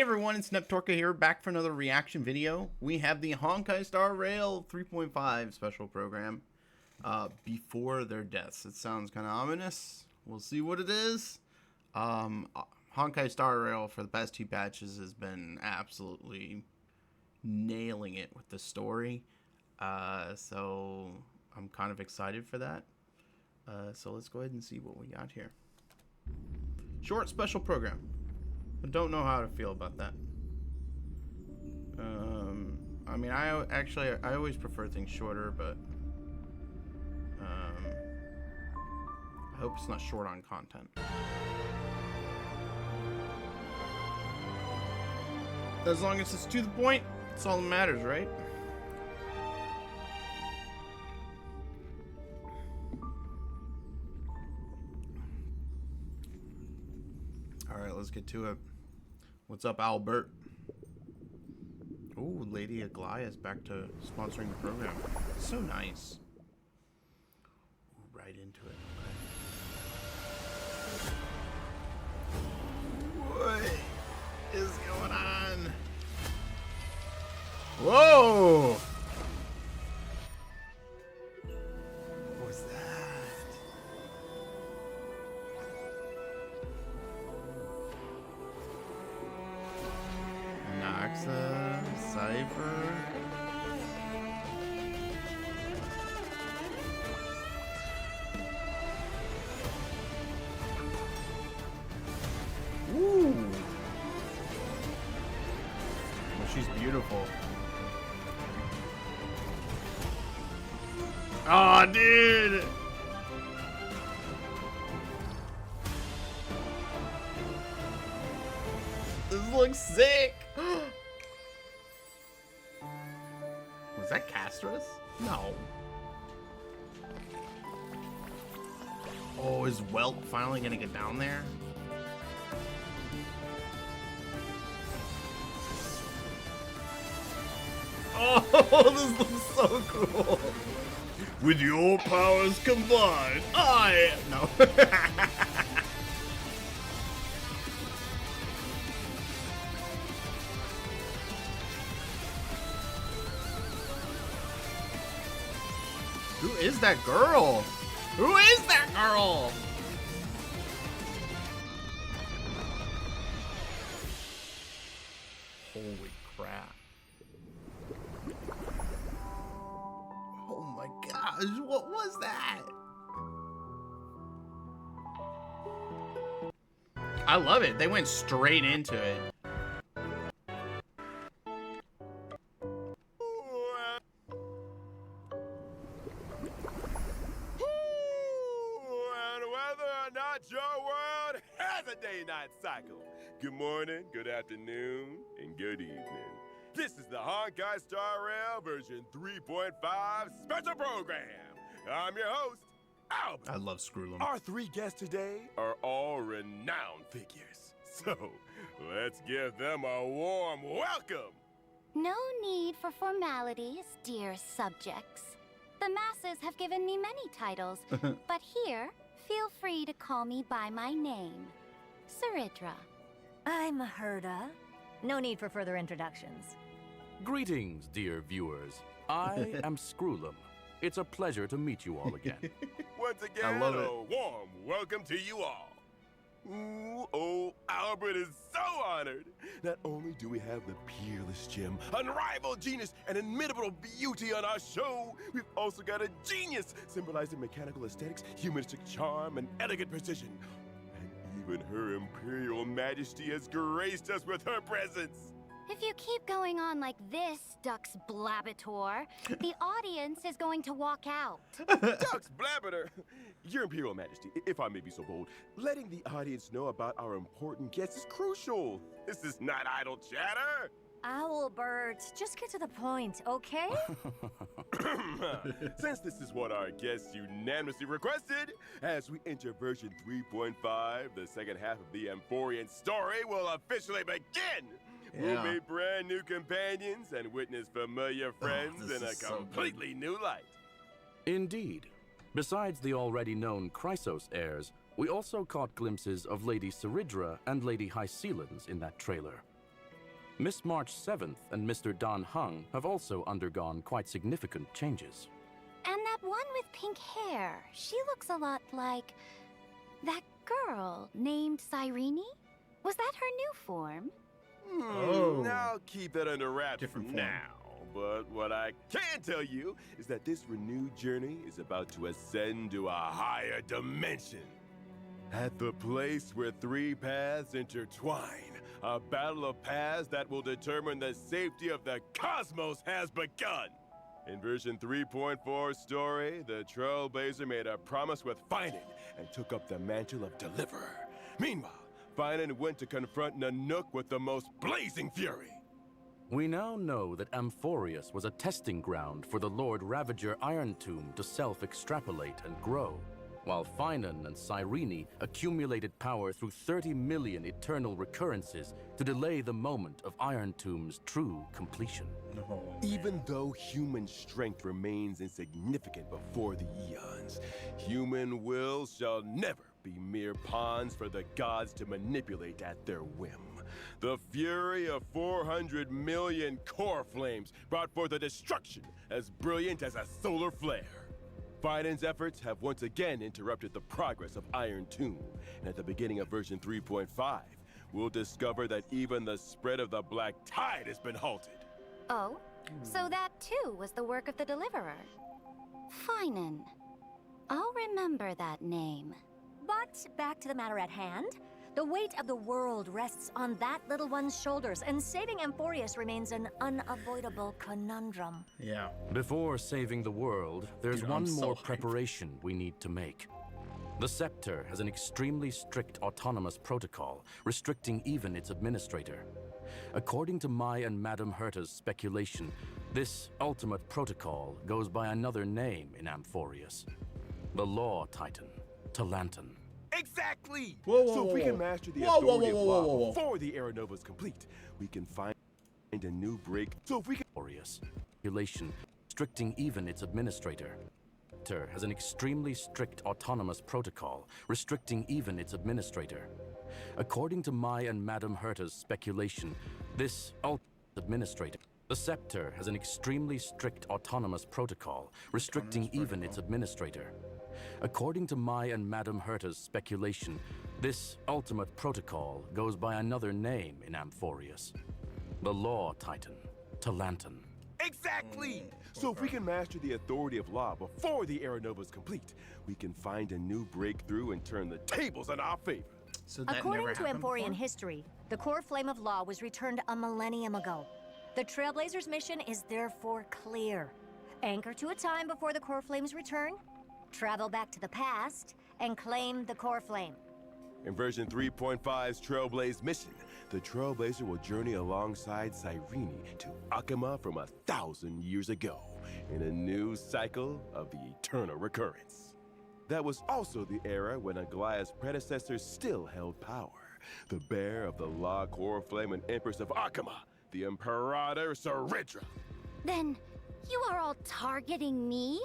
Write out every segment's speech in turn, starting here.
everyone, it's Neptorka here, back for another reaction video. We have the Honkai Star Rail 3.5 special program, Before Their Deaths. It sounds kind of ominous. We'll see what it is. Honkai Star Rail for the past two patches has been absolutely nailing it with the story. So I'm kind of excited for that. So let's go ahead and see what we got here. Short special program. I don't know how to feel about that. I mean, I always prefer things shorter, but I hope it's not short on content. As long as it's to the point, that's all that matters, right? Alright, let's get to it. What's up, Albert? Oh, Lady Aglaia is back to sponsoring the program. So nice. Ooh, right into it. Okay. What is going on? Whoa! What was that? Noxa, Cypher. Ooh. Well, she's beautiful. Oh, dude. This looks sick. Was that Castros? No. Oh, is Welt finally gonna get down there? Oh, this looks so cool. With your powers combined, no. Who is that girl? Who is that girl? Holy crap. Oh my gosh, what was that? I love it. They went straight into it. Your world has a day-night cycle. Good morning, good afternoon, and good evening. This is the Honkai Star Rail version 3.5 special program. I'm your host, Albert. I love Screwlum. Our three guests today are all renowned figures. So, let's give them a warm welcome. No need for formalities, dear subjects. The masses have given me many titles, but here, feel free to call me by my name, Saridra. I'm Herda. No need for further introductions. Greetings, dear viewers. I am Screwlum. It's a pleasure to meet you all again. Once again, a warm welcome to you all. Ooh, oh, Albert is so honored. Not only do we have the peerless gem, unrivaled genius, and inimitable beauty on our show, we've also got a genius symbolizing mechanical aesthetics, humanistic charm, and elegant precision. And even Her Imperial Majesty has graced us with her presence. If you keep going on like this, Dux Blabator, the audience is going to walk out. Dux Blabator! Your Imperial Majesty, if I may be so bold, letting the audience know about our important guests is crucial. This is not idle chatter. Owlbert, just get to the point, okay? Since this is what our guests unanimously requested, as we enter version 3.5, the second half of the Amphorian story will officially begin. We'll meet brand new companions and witness familiar friends in a completely new light. Indeed. Besides the already known Chrysos heirs, we also caught glimpses of Lady Saridra and Lady Hycelens in that trailer. Miss March 7th and Mr. Dan Hung have also undergone quite significant changes. And that one with pink hair, she looks a lot like that girl named Cyrene? Was that her new form? Oh. I'll keep that under wraps Different for form. now. But what I can tell you is that this renewed journey is about to ascend to a higher dimension. At the place where three paths intertwine, a battle of paths that will determine the safety of the cosmos has begun. In version 3.4 story, the Trailblazer made a promise with Finan and took up the mantle of Deliverer. Meanwhile, Finan went to confront Nanook with the most blazing fury. We now know that Amphorius was a testing ground for the Lord Ravager Iron Tomb to self-extrapolate and grow, while Finan and Cyrene accumulated power through 30 million eternal recurrences to delay the moment of Iron Tomb's true completion. Even though human strength remains insignificant before the eons, human will shall never be mere pawns for the gods to manipulate at their whim. The fury of 400 million core flames brought forth a destruction as brilliant as a solar flare. Finan's efforts have once again interrupted the progress of Iron Tomb, and at the beginning of version 3.5, we'll discover that even the spread of the Black Tide has been halted. Oh, so that too was the work of the Deliverer. Finan. I'll remember that name. But back to the matter at hand. The weight of the world rests on that little one's shoulders, and saving Amphorius remains an unavoidable conundrum. Yeah. Before saving the world, there's Dude, one I'm so more hyped. preparation we need to make. The Scepter has an extremely strict autonomous protocol, restricting even its administrator. According to my and Madame Herta's speculation, this ultimate protocol goes by another name in Amphorius. The Law Titan, Talantan. Exactly! Whoa, whoa, So if we whoa, can whoa. master the Whoa, whoa, authority whoa, of whoa, law whoa, whoa. before the Era Nova is complete, we can find a new break. So if we can... Amphorius. Regulation, restricting even its administrator. Scepter has an extremely strict autonomous protocol, restricting even its administrator. According to my and Madame Herta's speculation, this administrator. The Scepter has an extremely strict autonomous protocol, restricting even its administrator. According to my and Madame Herta's speculation, this ultimate protocol goes by another name in Amphorius. The Law Titan, Talantan. Exactly! So if we can master the authority of law before the Era Nova is complete, we can find a new breakthrough and turn the tables in our favor. So that According never to happened Amphorian before? history, the core flame of law was returned a millennium ago. The Trailblazers' mission is therefore clear. Anchor to a time before the core flame's return, travel back to the past, and claim the core flame. In version 3.5's Trailblaze mission, the Trailblazer will journey alongside Cyrene to Akama from 1,000 years ago, in a new cycle of the eternal recurrence. That was also the era when Aglaya's predecessors still held power. The bearer of the Law Core Flame and Empress of Akama, the Imperator Saridra. Then, you are all targeting me?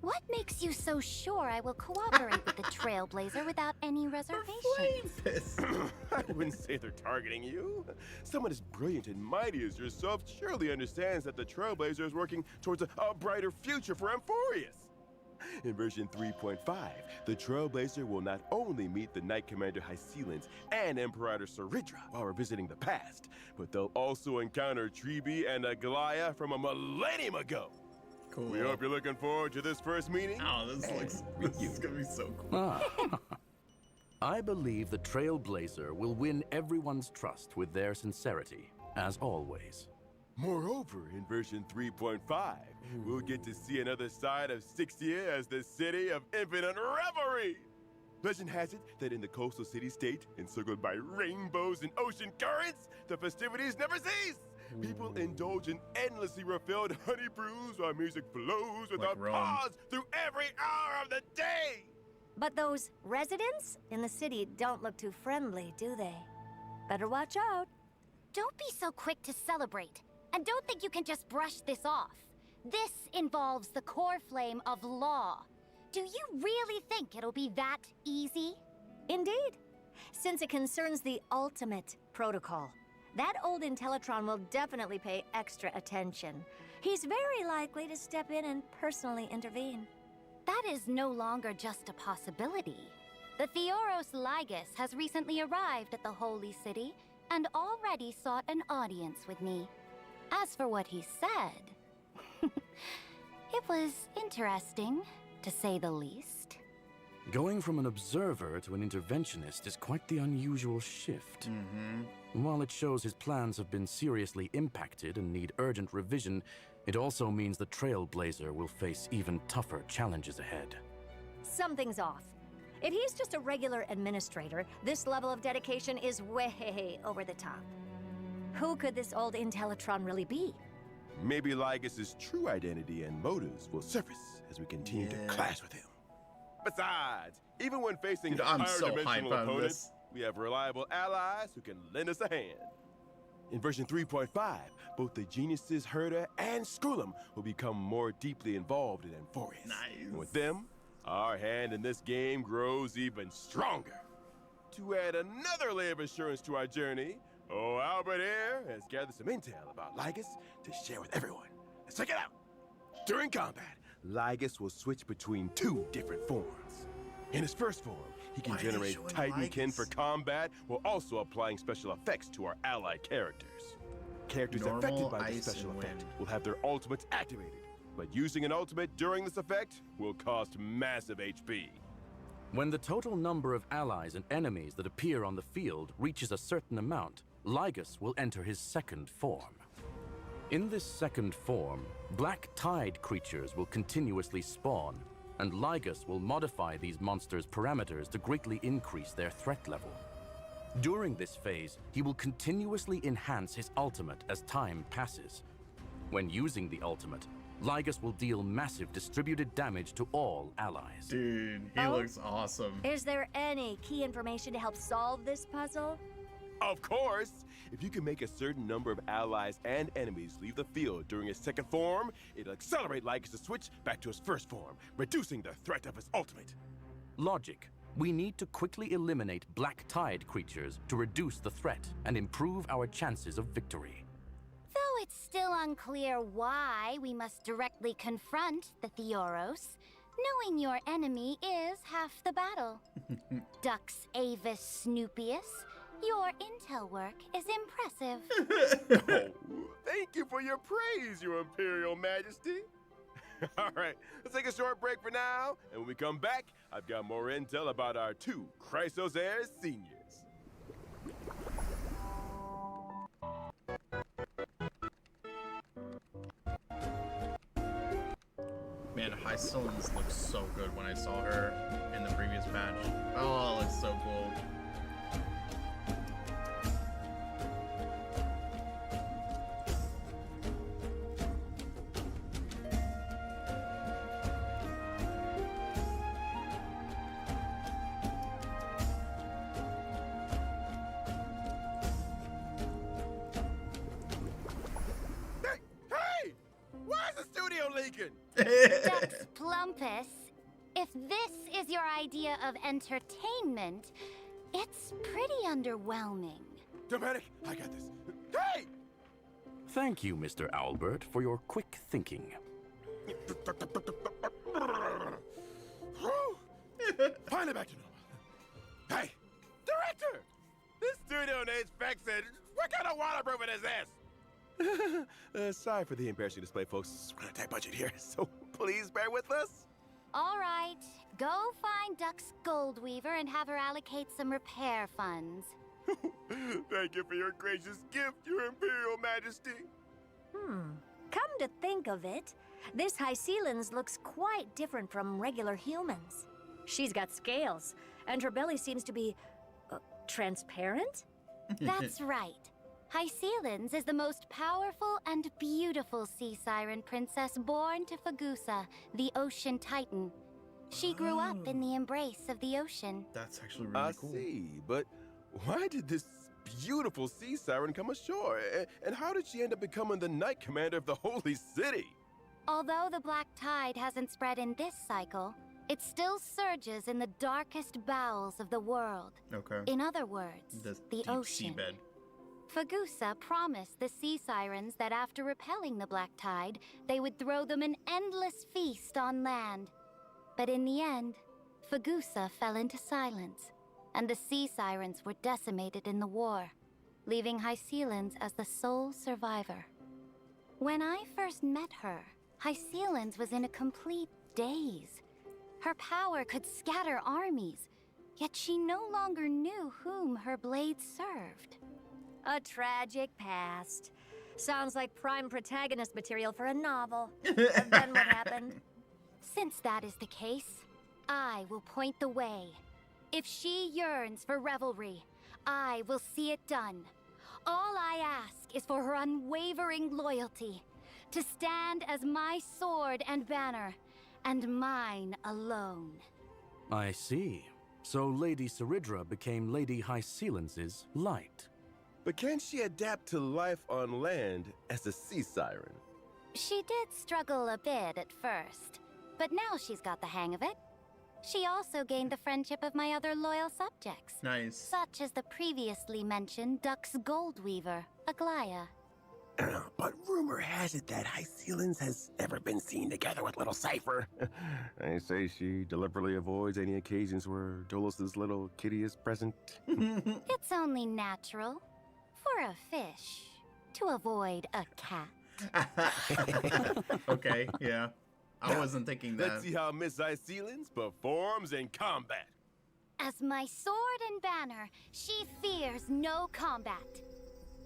What makes you so sure I will cooperate with the Trailblazer without any reservations? Fist. I wouldn't say they're targeting you. Someone as brilliant and mighty as yourself surely understands that the Trailblazer is working towards a brighter future for Amphorius. In version 3.5, the Trailblazer will not only meet the Knight Commander Hycelens and Imperator Saridra while revisiting the past, but they'll also encounter Tribi and Aglaya from a millennium ago. Cool. We hope you're looking forward to this first meeting. Oh, this is gonna be so cool. Ah. I believe the Trailblazer will win everyone's trust with their sincerity, as always. Moreover, in version 3.5, we'll get to see another side of Sixia as the city of infinite revelry. Legend has it that in the coastal city-state, encircled by rainbows and ocean currents, the festivities never cease. People indulge in endlessly refilled honey brews while music flows without Rome. pause through every hour of the day. But those residents in the city don't look too friendly, do they? Better watch out. Don't be so quick to celebrate. And don't think you can just brush this off. This involves the core flame of law. Do you really think it'll be that easy? Indeed, since it concerns the ultimate protocol. that old Intellitron will definitely pay extra attention. He's very likely to step in and personally intervene. That is no longer just a possibility. The Theoros Ligus has recently arrived at the Holy City and already sought an audience with me. As for what he said, it was interesting, to say the least. Going from an observer to an interventionist is quite the unusual shift. While it shows his plans have been seriously impacted and need urgent revision, it also means the Trailblazer will face even tougher challenges ahead. Something's off. If he's just a regular administrator, this level of dedication is way over the top. Who could this old Intellitron really be? Maybe Ligus's true identity and motives will surface as we continue to clash with him. Besides, even when facing Dude, I'm higher so dimensional hyped on opponents, this. we have reliable allies who can lend us a hand. In version 3.5, both the geniuses Herda and Skrulum will become more deeply involved in Amphorius. Nice. And with them, our hand in this game grows even stronger. To add another layer of assurance to our journey, Albert here has gathered some intel about Ligus to share with everyone. Let's check it out. During combat, Ligus will switch between two different forms. In his first form, he can Why are they generate showing Titankin Ligus? for combat while also applying special effects to our allied characters. Characters Normal, affected by the ice, special and effect wind. will have their ultimates activated, but using an ultimate during this effect will cost massive HP. When the total number of allies and enemies that appear on the field reaches a certain amount, Ligus will enter his second form. In this second form, black tide creatures will continuously spawn, and Ligus will modify these monsters' parameters to greatly increase their threat level. During this phase, he will continuously enhance his ultimate as time passes. When using the ultimate, Ligus will deal massive distributed damage to all allies. Dude, he Oh? looks awesome. Is there any key information to help solve this puzzle? Of course! If you can make a certain number of allies and enemies leave the field during his second form, it'll accelerate Ligus' switch back to his first form, reducing the threat of his ultimate. Logic. We need to quickly eliminate black tide creatures to reduce the threat and improve our chances of victory. Though it's still unclear why we must directly confront the Theoros, knowing your enemy is half the battle. Dux Avis Snoopius, your intel work is impressive. Oh, thank you for your praise, Your Imperial Majesty. All right, let's take a short break for now, and when we come back, I've got more intel about our two Chrysos heirs seniors. Man, Hysillins looks so good when I saw her in the previous patch. Oh, it looks so cool. Hey! Why is the studio leaking? Dux Plumpus, if this is your idea of entertainment, it's pretty underwhelming. Dominic, I got this. Hey! Thank you, Mr. Albert, for your quick thinking. Finally back to normal. Hey, director! This studio needs fixing. What kind of waterproofing is this? Sorry for the embarrassing display, folks. We're on a tight budget here, so please bear with us. All right, go find Dux Goldweaver and have her allocate some repair funds. Thank you for your gracious gift, Your Imperial Majesty. Come to think of it, this Hysillins looks quite different from regular humans. She's got scales, and her belly seems to be transparent? That's right. Hysillins is the most powerful and beautiful sea siren princess born to Fagusa, the ocean titan. She grew up in the embrace of the ocean. That's actually really I cool. see, but why did this beautiful sea siren come ashore? And how did she end up becoming the Knight Commander of the Holy City? Although the black tide hasn't spread in this cycle, it still surges in the darkest bowels of the world. Okay. In other words, The the deep ocean. seabed. Fagusa promised the sea sirens that after repelling the black tide, they would throw them an endless feast on land. But in the end, Fagusa fell into silence, and the sea sirens were decimated in the war, leaving Hycealans as the sole survivor. When I first met her, Hycealans was in a complete daze. Her power could scatter armies, yet she no longer knew whom her blades served. A tragic past. Sounds like prime protagonist material for a novel. And then what happened? Since that is the case, I will point the way. If she yearns for revelry, I will see it done. All I ask is for her unwavering loyalty, to stand as my sword and banner, and mine alone. I see. So Lady Saridra became Lady Hycealans' light. But can she adapt to life on land as a sea siren? She did struggle a bit at first, but now she's got the hang of it. She also gained the friendship of my other loyal subjects. Nice. Such as the previously mentioned Duck's Goldweaver, Aglaya. But rumor has it that Hycealans has never been seen together with little Cypher. I say she deliberately avoids any occasions where Dolos's little kitty is present. It's only natural for a fish to avoid a cat. Okay, yeah. I wasn't thinking that. Let's see how Miss Hycealans performs in combat. As my sword and banner, she fears no combat.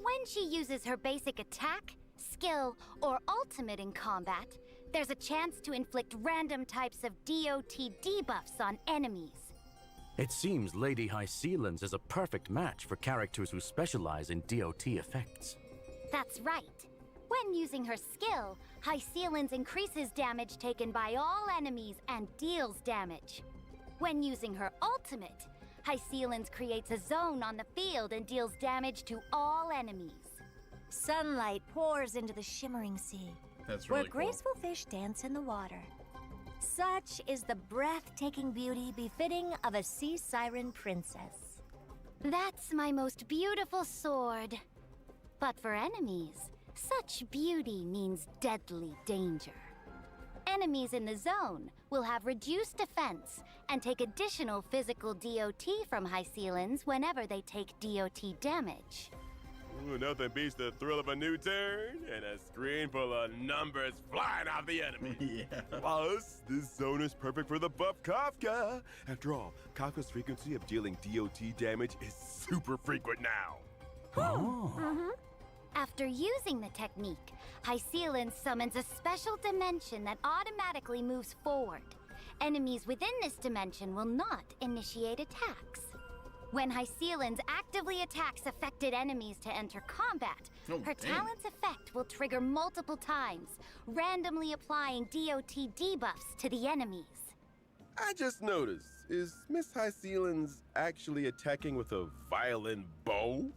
When she uses her basic attack, skill, or ultimate in combat, there's a chance to inflict random types of DOT debuffs on enemies. It seems Lady Hycealans is a perfect match for characters who specialize in DOT effects. That's right. When using her skill, Hycealans increases damage taken by all enemies and deals damage. When using her ultimate, Hycealans creates a zone on the field and deals damage to all enemies. Sunlight pours into the shimmering sea, That's really where cool. graceful fish dance in the water. Such is the breathtaking beauty befitting of a sea siren princess. That's my most beautiful sword. But for enemies, such beauty means deadly danger. Enemies in the zone will have reduced defense and take additional physical DOT from Hycealans whenever they take DOT damage. Ooh, nothing beats the thrill of a new turn and a screen full of numbers flying off the enemy. Yeah. Plus, this zone is perfect for the buff Kafka. After all, Kafka's frequency of dealing DOT damage is super frequent now. Oh. After using the technique, Hycealans summons a special dimension that automatically moves forward. Enemies within this dimension will not initiate attacks. When Hycealans actively attacks affected enemies to enter combat, Oh, her dang. talent's effect will trigger multiple times, randomly applying DOT debuffs to the enemies. I just noticed, is Miss Hycealans actually attacking with a violin bow?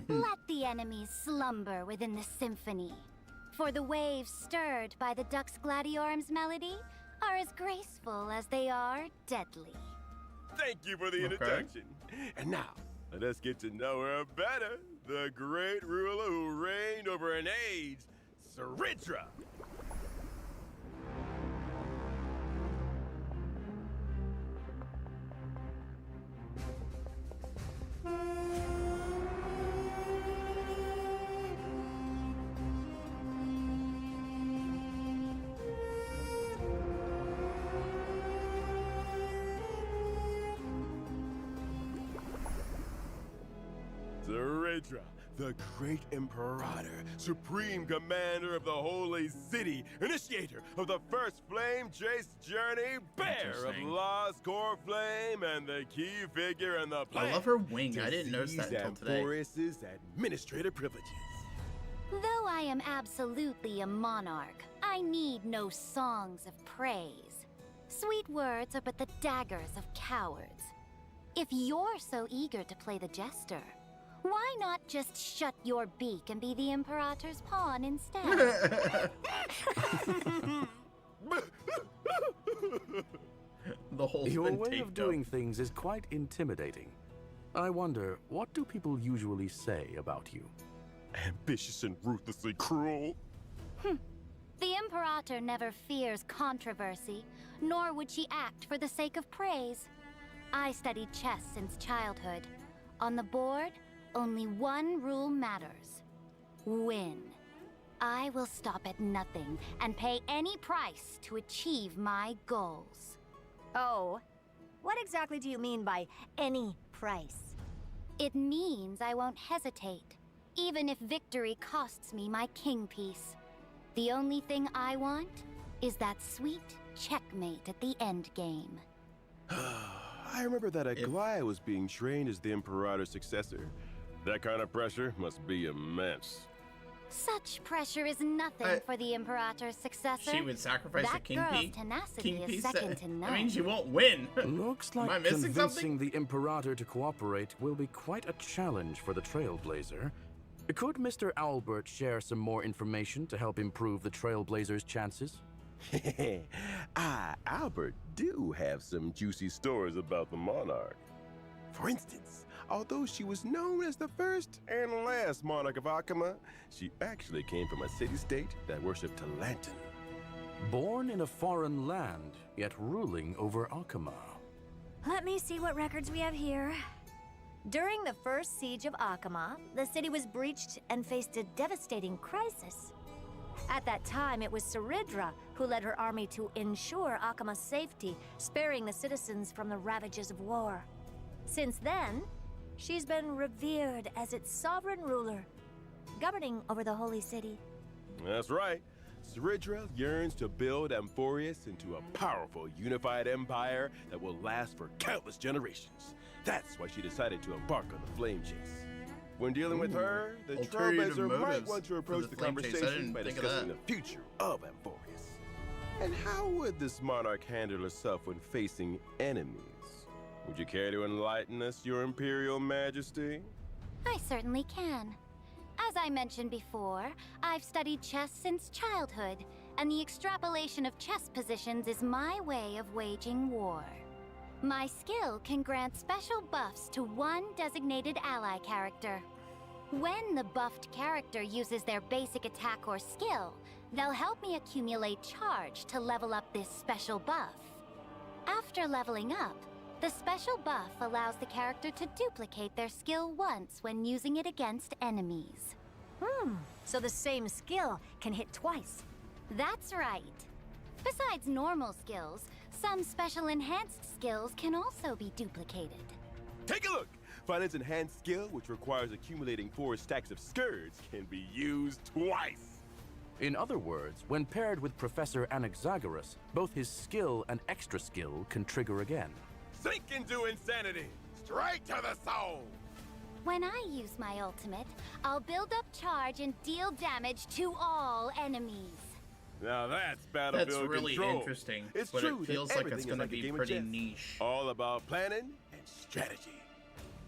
Let the enemies slumber within the symphony, for the waves stirred by the Dux Gladiorum's melody are as graceful as they are deadly. Thank you for the Okay. introduction. And now, let us get to know her better. The great ruler who reigned over an age, Saridra. Saridra, the great imperator, supreme commander of the holy city, initiator of the first flame chase journey, bearer of Interesting. Lost Core Flame, and the key figure in the plan. I love her wing. I to didn't notice that seize until today. Amphorus's administrative privileges. Though I am absolutely a monarch, I need no songs of praise. Sweet words are but the daggers of cowards. If you're so eager to play the jester, why not just shut your beak and be the Imperator's pawn instead? The whole Your been way taped of doing things is quite intimidating. I wonder, what do people usually say about you? ambitious and ruthlessly cruel. The Imperator never fears controversy, nor would she act for the sake of praise. I studied chess since childhood. On the board, only one rule matters: win. I will stop at nothing and pay any price to achieve my goals. Oh, what exactly do you mean by any price? It means I won't hesitate, even if victory costs me my king piece. The only thing I want is that sweet checkmate at the end game. I remember that Aglaya was being trained as the Imperator's successor. That kind of pressure must be immense. Such pressure is nothing for the Imperator's successor. She would sacrifice the king That piece. girl's tenacity is second to none. I mean, she won't win. Looks Am I like missing convincing something? the Imperator to cooperate will be quite a challenge for the Trailblazer. Could Mr. Albert share some more information to help improve the Trailblazer's chances? Albert, do have some juicy stories about the monarch. For instance, although she was known as the first and last monarch of Akama, she actually came from a city-state that worshipped Talantin. Born in a foreign land, yet ruling over Akama. Let me see what records we have here. During the first siege of Akama, the city was breached and faced a devastating crisis. At that time, it was Saridra who led her army to ensure Akama's safety, sparing the citizens from the ravages of war. Since then, she's been revered as its sovereign ruler, governing over the holy city. That's right. Saridra yearns to build Amphorius into a powerful, unified empire that will last for countless generations. That's why she decided to embark on the flame chase. When dealing with her, the Ulterior Trailblazer might motives want to for approach the the flame chase. I conversation didn't by think of discussing that. the future of Amphorius. And how would this monarch handle herself when facing enemies? Would you care to enlighten us, Your Imperial Majesty? I certainly can. As I mentioned before, I've studied chess since childhood, and the extrapolation of chess positions is my way of waging war. My skill can grant special buffs to one designated ally character. When the buffed character uses their basic attack or skill, they'll help me accumulate charge to level up this special buff. After leveling up, the special buff allows the character to duplicate their skill once when using it against enemies. So the same skill can hit twice. That's right. Besides normal skills, some special enhanced skills can also be duplicated. Take a look! Finance enhanced skill, which requires accumulating 4 stacks of skirts, can be used twice. In other words, when paired with Professor Anaxagoras, both his skill and extra skill can trigger again. Sink into insanity! Straight to the soul! When I use my ultimate, I'll build up charge and deal damage to all enemies. Now that's battlefield That's really control. interesting. It's but true it feels that like it's everything going is to like a be game of pretty chess. niche. All about planning and strategy.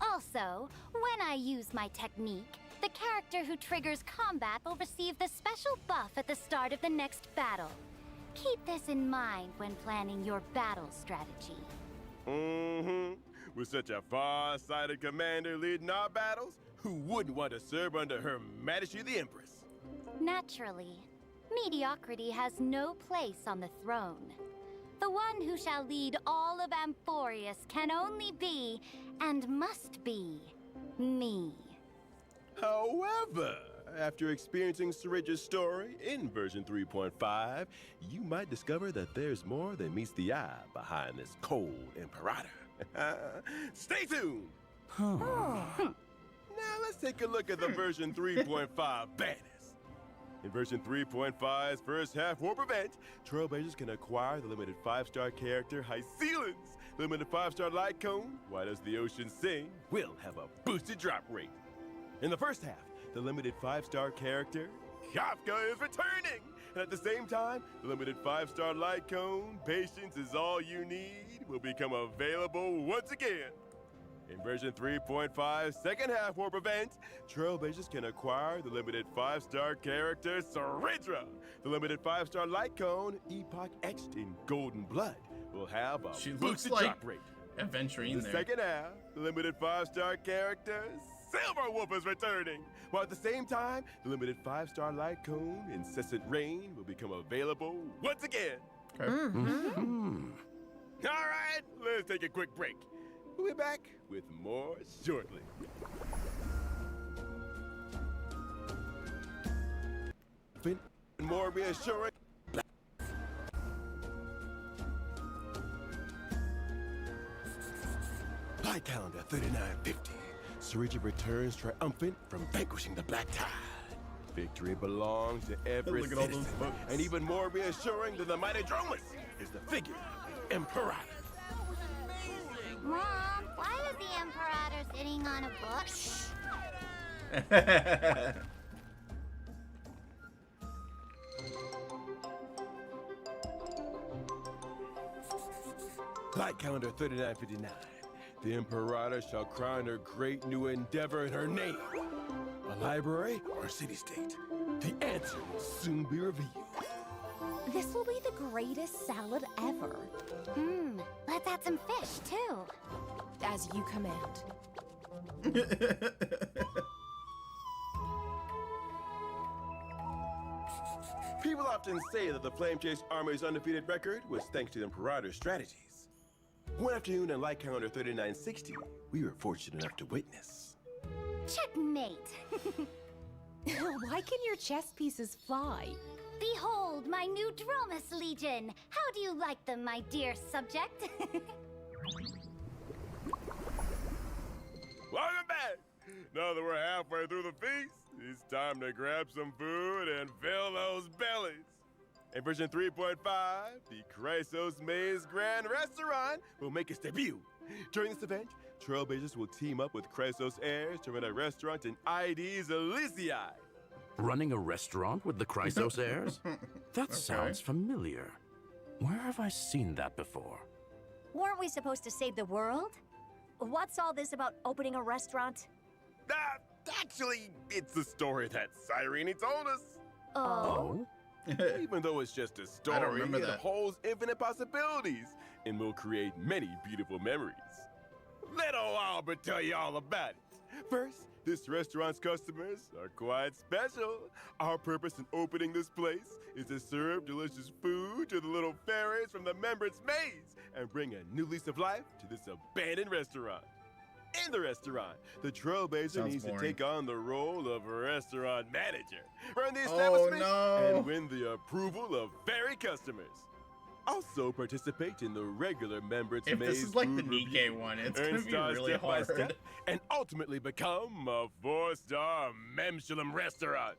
Also, when I use my technique, the character who triggers combat will receive the special buff at the start of the next battle. Keep this in mind when planning your battle strategy. With such a far-sighted commander leading our battles, who wouldn't want to serve under Her Majesty the Empress? Naturally, mediocrity has no place on the throne. The one who shall lead all of Amphorius can only be, and must be, me. However, after experiencing Saridra's story in version 3.5, you might discover that there's more than meets the eye behind this cold Imperator. Stay tuned! Now let's take a look at the version 3.5 banners. In version 3.5's first half warp event, Trailblazers can acquire the limited 5-star character High Ceilings. Limited 5-star light cone, Why Does the Ocean Sing, will have a boosted drop rate. In the first half, the limited 5-star character Kafka is returning. And at the same time, the limited 5-star light cone, Patience is All You Need, will become available once again. In version 3.5's second half warp event, Trailblazers can acquire the limited 5-star character Saridra. The limited 5-star light cone, Epoch Etched in Golden Blood, will have a She looks boosted like drop rate. Adventurine In the there. second half, the limited 5-star character Silver Wolf is returning. While at the same time, the limited 5-star light cone, Incessant Rain, will become available once again. Okay. All right, let's take a quick break. We'll be back with more shortly. More reassuring. Light calendar 3950. Sarija returns triumphant from vanquishing the Black Tide. Victory belongs to every Look at all those citizen. books. And even more reassuring than the mighty Dromus is the figure of the Imperator. Mom, why is the Imperator sitting on a book? Light calendar 3959. The Imperator shall crown her great new endeavor in her name. A library or a city-state? The answer will soon be revealed. This will be the greatest salad ever. Let's add some fish, too. As you command. People often say that the Flame Chase Army's undefeated record was thanks to the Imperator's strategies. One afternoon in Light Calendar 3960, we were fortunate enough to witness. Checkmate. Why can your chess pieces fly? Behold, my new Dromus Legion. How do you like them, my dear subject? Welcome back! Now that we're halfway through the feast, it's time to grab some food and fill those bellies. In version 3.5, the Chrysos Maze Grand Restaurant will make its debut. During this event, Trailblazers will team up with Chrysos Heirs to run a restaurant in ID's Elysiae. Running a restaurant with the Chrysos heirs? That sounds familiar. Where have I seen that before? Weren't we supposed to save the world? What's all this about opening a restaurant? Actually, it's the story that Cyrene told us. Oh? Even though it's just a story, I don't remember it that. holds infinite possibilities and will create many beautiful memories. Let old Albert tell you all about it. First, this restaurant's customers are quite special. Our purpose in opening this place is to serve delicious food to the little fairies from the Remembrance Maze and bring a new lease of life to this abandoned restaurant. In the restaurant, the Trailblazer Sounds needs boring. to take on the role of a restaurant manager, run the Oh, establishment, no. and win the approval of fairy customers. Also participate in the regular Remembrance If Maze this is like the food Nikkei review, one, it's earn gonna be stars really step by hard. step, and ultimately become a 4-star Memshalem restaurant.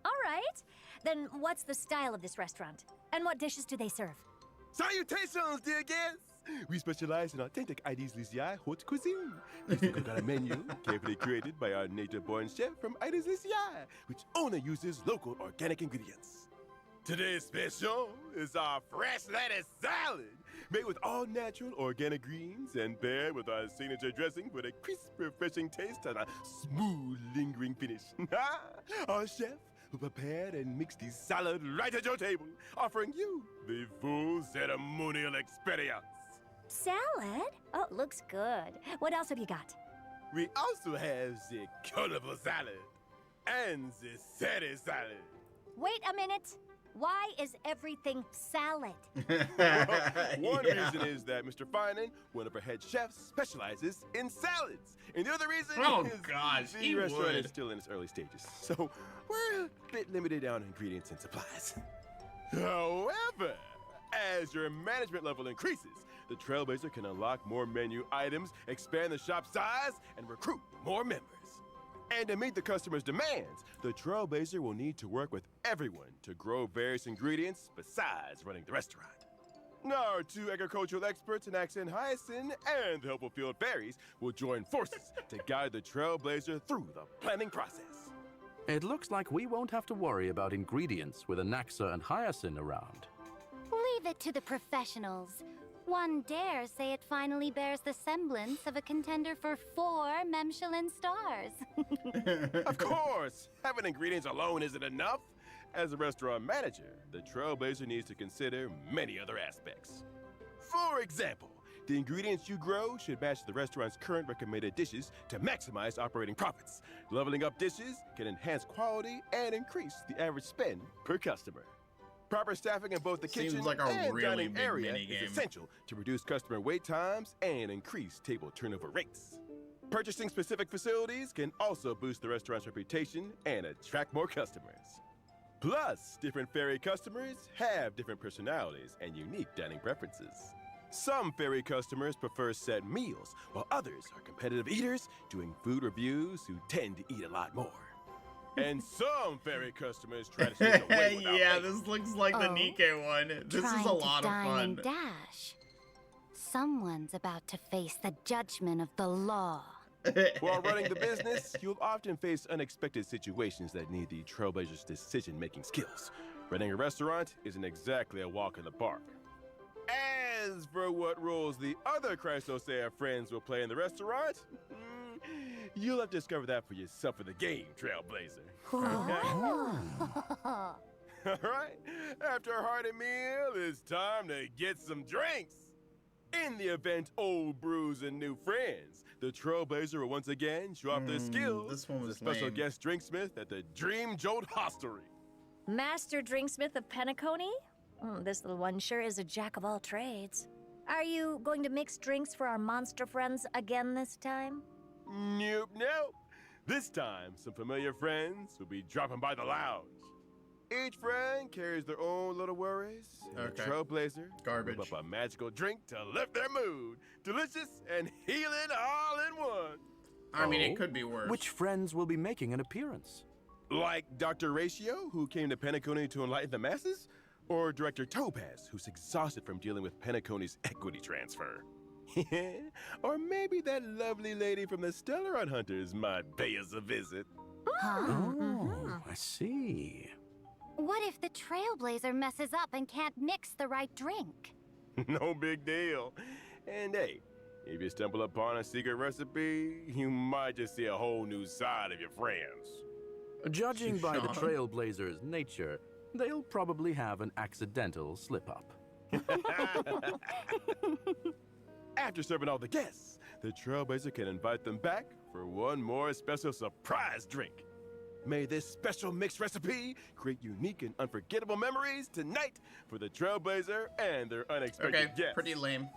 All right. Then what's the style of this restaurant? And what dishes do they serve? Salutations, dear guests! We specialize in authentic ID's Elysiae haute cuisine. Please look at our menu, carefully created by our nature-born chef from ID's Elysiae, which only uses local organic ingredients. Today's special is our fresh lettuce salad, made with all-natural organic greens and paired with our signature dressing for a crisp, refreshing taste and a smooth, lingering finish. Our chef who prepared and mixed the salad right at your table, offering you the full ceremonial experience. Salad? Oh, looks good. What else have you got? We also have the colorful salad and the Seri salad. Wait a minute. Why is everything salad? One Yeah. reason is that Mr. Finan, one of our head chefs, specializes in salads. And the other reason Oh, is gosh, the he restaurant would. is still in its early stages. So we're a bit limited on ingredients and supplies. However, as your management level increases, the Trailblazer can unlock more menu items, expand the shop size, and recruit more members. And to meet the customer's demands, the Trailblazer will need to work with everyone to grow various ingredients besides running the restaurant. Now, our 2 agricultural experts in Accent Hyacinth and the helpful field fairies will join forces to guide the Trailblazer through the planning process. It looks like we won't have to worry about ingredients with Anaxa and Hyacinth around. Leave it to the professionals. One dare say it finally bears the semblance of a contender for 4 Memshalem stars. Of course, having ingredients alone isn't enough. As a restaurant manager, the Trailblazer needs to consider many other aspects. For example, The ingredients you grow should match the restaurant's current recommended dishes to maximize operating profits. Leveling up dishes can enhance quality and increase the average spend per customer. Proper staffing in both the Seems kitchen like a and really dining big area minigame. is essential to reduce customer wait times and increase table turnover rates. Purchasing specific facilities can also boost the restaurant's reputation and attract more customers. Plus, different ferry customers have different personalities and unique dining preferences. Some ferry customers prefer set meals, while others are competitive eaters doing food reviews who tend to eat a lot more. And some ferry customers try to sneak away without Yeah, paying. this looks like the Oh, Nikkei one. This Trying is a lot to of dine fun. and dash. Someone's about to face the judgment of the law. While running the business, you'll often face unexpected situations that need the Trailblazers' decision-making skills. Running a restaurant isn't exactly a walk in the park. As for what roles the other Christosea friends will play in the restaurant, you'll have to discover that for yourself in the game, Trailblazer. All right, after a hearty meal, it's time to get some drinks. In the event old brews and new friends, the Trailblazer will once again show off their skills this one as a was special lame. guest drinksmith at the Dream Jolt Hostelry. Master Drinksmith of Penacony? This little one sure is a jack of all trades. Are you going to mix drinks for our monster friends again this time? Nope, nope. This time, some familiar friends will be dropping by the lounge. Each friend carries their own little worries, and Okay. the Trailblazer Garbage. whip up a magical drink to lift their mood. Delicious and healing all in one. I mean, it Oh? could be worse. Which friends will be making an appearance? Like Dr. Ratio, who came to Penacony to enlighten the masses? Or Director Topaz, who's exhausted from dealing with Penacony's equity transfer? Or maybe that lovely lady from the Stellar Hunters might pay us a visit. Oh, I see. What if the Trailblazer messes up and can't mix the right drink? No big deal. And hey, if you stumble upon a secret recipe, you might just see a whole new side of your friends. Judging by the Sean. Trailblazers' nature, they'll probably have an accidental slip-up. After serving all the guests, the Trailblazer can invite them back for one more special surprise drink. May this special mixed recipe create unique and unforgettable memories tonight for the Trailblazer and their unexpected Okay, guests. pretty lame.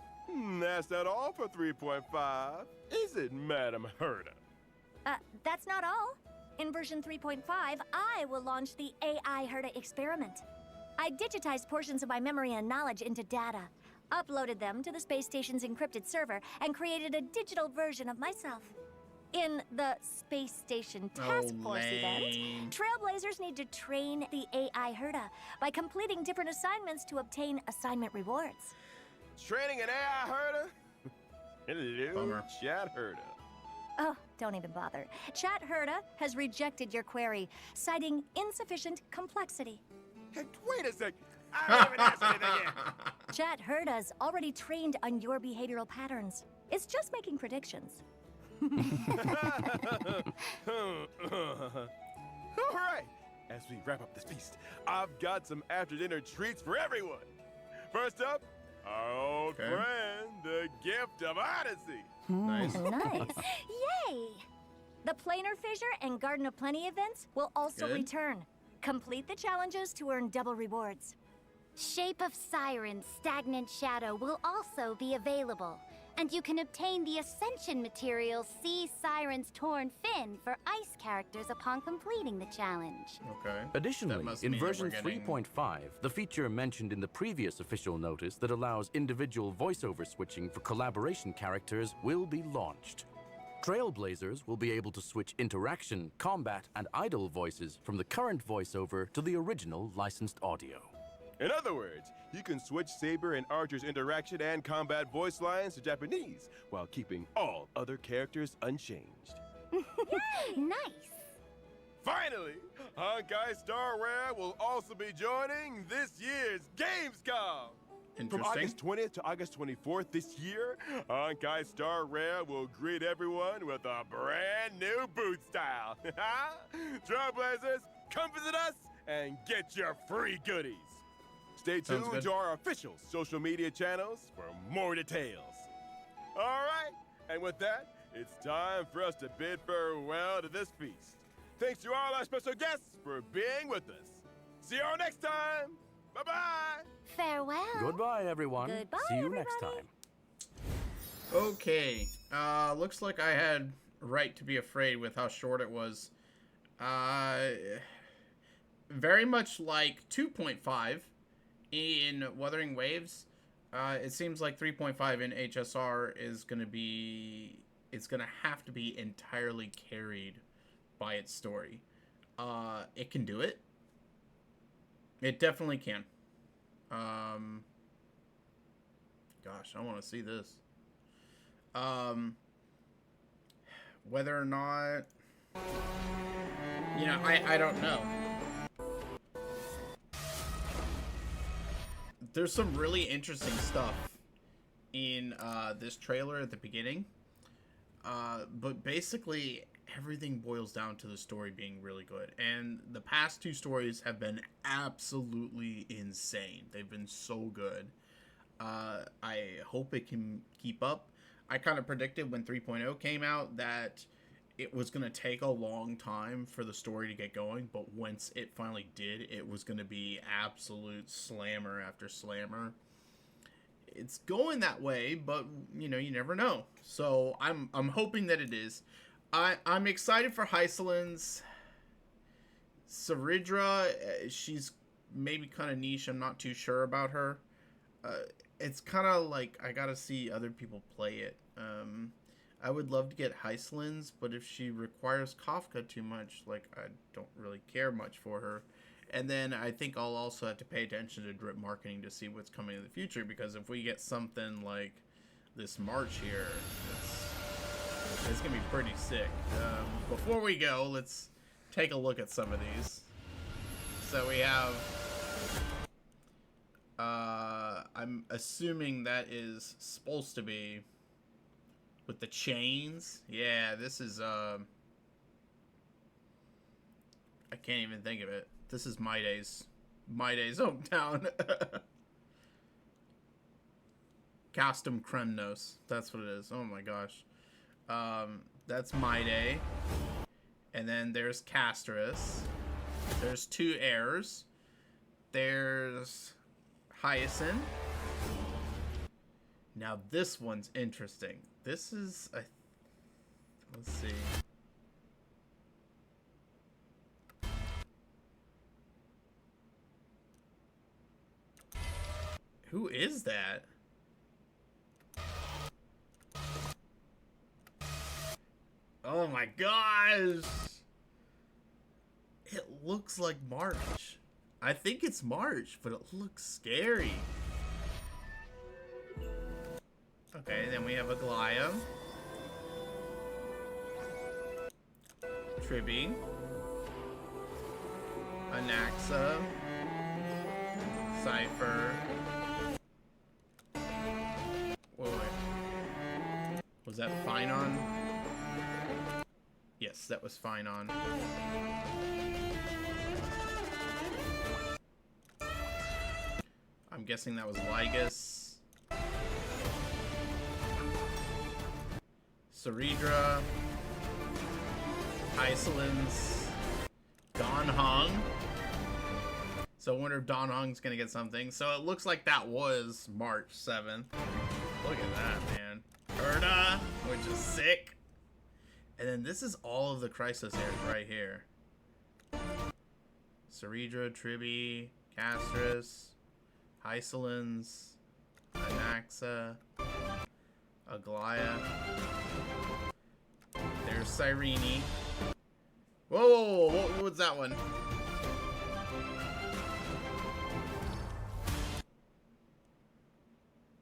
That's not all for 3.5, is it, Madam Herda? That's not all. In version 3.5, I will launch the AI Herda experiment. I digitized portions of my memory and knowledge into data, uploaded them to the space station's encrypted server, and created a digital version of myself. In the Space Station Task Force event, lame. Trailblazers need to train the AI Herda by completing different assignments to obtain assignment rewards. Training an AI Herda? Hello, Bummer. Chat Herda. Oh, don't even bother. Chat Herda has rejected your query, citing insufficient complexity. Hey, wait a sec. I haven't even asked anything yet. Chat Herda's already trained on your behavioral patterns. It's just making predictions. All right, as we wrap up this feast, I've got some after-dinner treats for everyone. First up, our old Okay. friend, the Gift of Odyssey. Nice. Nice. Yay! The Planar Fissure and Garden of Plenty events will also Good. return. Complete the challenges to earn double rewards. Shape of Siren's Stagnant Shadow will also be available, and you can obtain the Ascension material See Siren's Torn Fin for ice characters upon completing the challenge. Okay. Additionally, must in mean that version we're getting- 3.5, the feature mentioned in the previous official notice that allows individual voiceover switching for collaboration characters will be launched. Trailblazers will be able to switch interaction, combat, and idle voices from the current voiceover to the original licensed audio. In other words, you can switch Saber and Archer's interaction and combat voice lines to Japanese while keeping all other characters unchanged. Nice! Finally, Honkai Star Rare will also be joining this year's Gamescom. From Interesting. August 20th to August 24th this year, Honkai Star Rare will greet everyone with a brand new boot style. Trailblazers, come visit us and get your free goodies. Stay Sounds tuned good. to our official social media channels for more details. All right, and with that, it's time for us to bid farewell to this feast. Thanks to all our special guests for being with us. See y'all next time. Bye-bye. Farewell. Goodbye, everyone. Goodbye, See you everybody. next time. Okay. Looks like I had right to be afraid with how short it was. Very much like 2.5 in Wuthering Waves. It seems like 3.5 in HSR is going to be... It's going to have to be entirely carried by its story. It can do it. It definitely can. Gosh, I want to see this. Whether or not... You know, I don't know. There's some really interesting stuff in this trailer at the beginning. But basically, everything boils down to the story being really good. And the past two stories have been absolutely insane. They've been so good. I hope it can keep up. I kind of predicted when 3.0 came out that it was going to take a long time for the story to get going, but once it finally did, it was going to be absolute slammer after slammer. It's going that way, but you know, you never know. So I'm hoping that it is. I'm excited for Hycelin's. Saridra, she's maybe kind of niche. I'm not too sure about her. It's kind of like I gotta see other people play it. I would love to get Hycelin's, but if she requires Kafka too much, like, I don't really care much for her. And then I think I'll also have to pay attention to drip marketing to see what's coming in the future, because if we get something like this March here, it's gonna be pretty sick. Before we go, let's take a look at some of these. So we have... I'm assuming that is supposed to be with the chains. Yeah, this is, I can't even think of it. This is My Day's hometown. Custom Kremnos. That's what it is. Oh my gosh. That's My Day. And then there's Castris. There's two heirs. There's Hyacinth. Now this one's interesting. This is let's see. Who is that? Oh my gosh! It looks like March. I think it's March, but it looks scary. Okay, then we have Aglaya. Tribby. Anaxa. Cypher. Wait. Was that Finon? Yes, that was Finon. I'm guessing that was Lygus. Saridra. Hycelin's. Don Hong. So I wonder if Don Hong's gonna get something. So it looks like that was March 7th. Look at that, man. Erda, which is sick. And then this is all of the Crisis heirs right here. Saridra, Tribby, Castris, Hycelin's, Anaxa, Aglaya. There's Cyrene. Whoa, what was that one?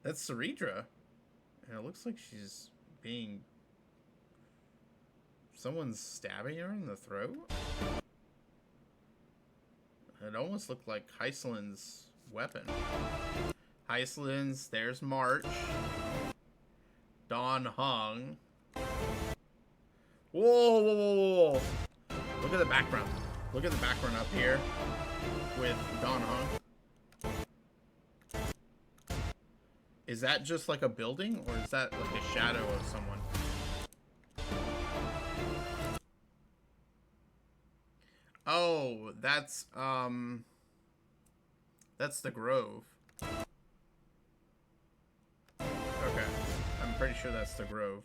That's Saridra. And it looks like she's being... Someone's stabbing her in the throat? It almost looked like Hycelin's weapon. Hycelin's, there's March. Don Hong. Whoa, whoa, whoa, whoa. Look at the background. Look at the background up here with Don Hong. Is that just like a building, or is that like a shadow of someone? Oh, that's the Grove. Okay, I'm pretty sure that's the Grove.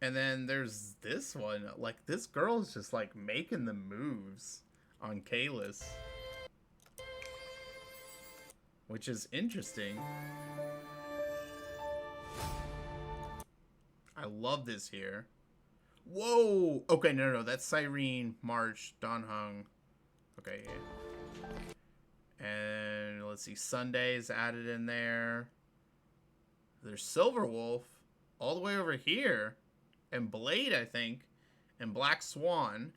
And then there's this one. Like, this girl is just like making the moves on Kalis, which is interesting. I love this here. Whoa! Okay, no, that's Cyrene, March, Donhung. Okay, yeah. And let's see, Sunday's added in there. There's Silverwolf all the way over here. And Blade, I think. And Black Swan.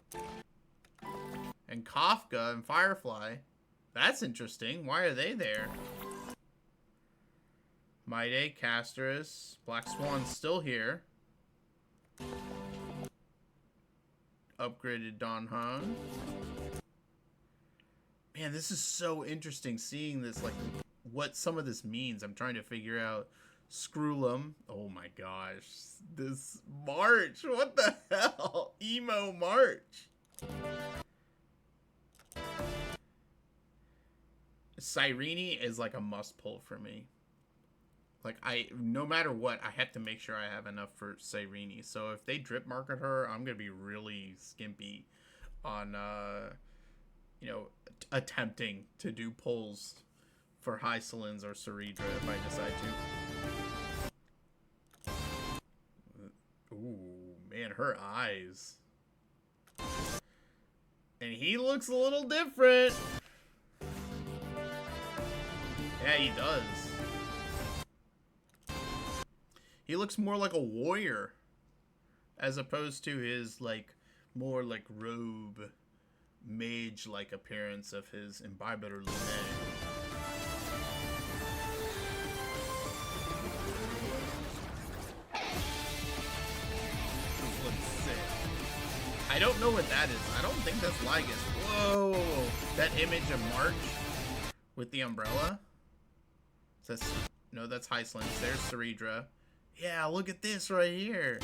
And Kafka and Firefly. That's interesting. Why are they there? Mayday, Casterus. Black Swan's still here. Upgraded Donhung. Man, this is so interesting seeing this, like, what some of this means. I'm trying to figure out. Screwlum. Oh my gosh. This March. What the hell? Emo March. Cyrene is like a must pull for me. Like, no matter what, I have to make sure I have enough for Cyrene. So if they drip market her, I'm going to be really skimpy on, you know, attempting to do pulls for Hycelins or Ceridra if I decide to. Ooh, man, her eyes. And he looks a little different. Yeah, he does. He looks more like a warrior, as opposed to his, like, more like robe, mage-like appearance of his Imbibitor Lunae. I don't know what that is. I don't think that's Lygus. Whoa! That image of March with the umbrella? That's, no, that's Hycelins. There's Ceridra. Yeah, look at this right here.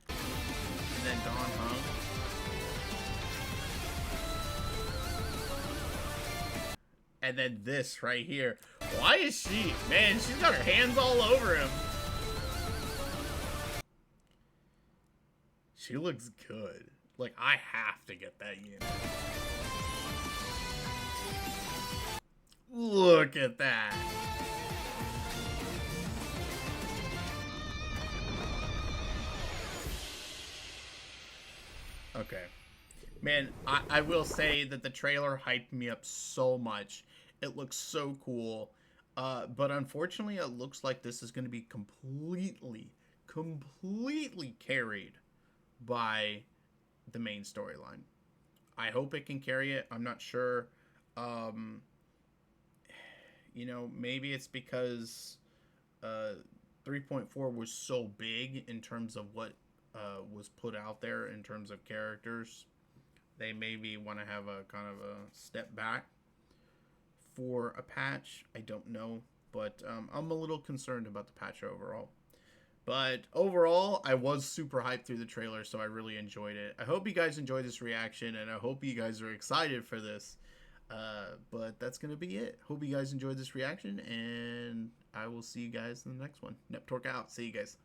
And then Donhung. And then this right here. Why is she? Man, she's got her hands all over him. She looks good. Like, I have to get that unit. Look at that. Okay. Man, I will say that the trailer hyped me up so much. It looks so cool. But unfortunately, it looks like this is going to be completely carried by the main storyline. I hope it can carry it. I'm not sure. You know, maybe it's because 3.4 was so big in terms of what was put out there in terms of characters. They maybe want to have a kind of a step back for a patch. I don't know, but I'm a little concerned about the patch overall. But overall, I was super hyped through the trailer, so I really enjoyed it. I hope you guys enjoyed this reaction, and I hope you guys are excited for this. But that's going to be it. Hope you guys enjoyed this reaction, and I will see you guys in the next one. Neptorque out. See you guys.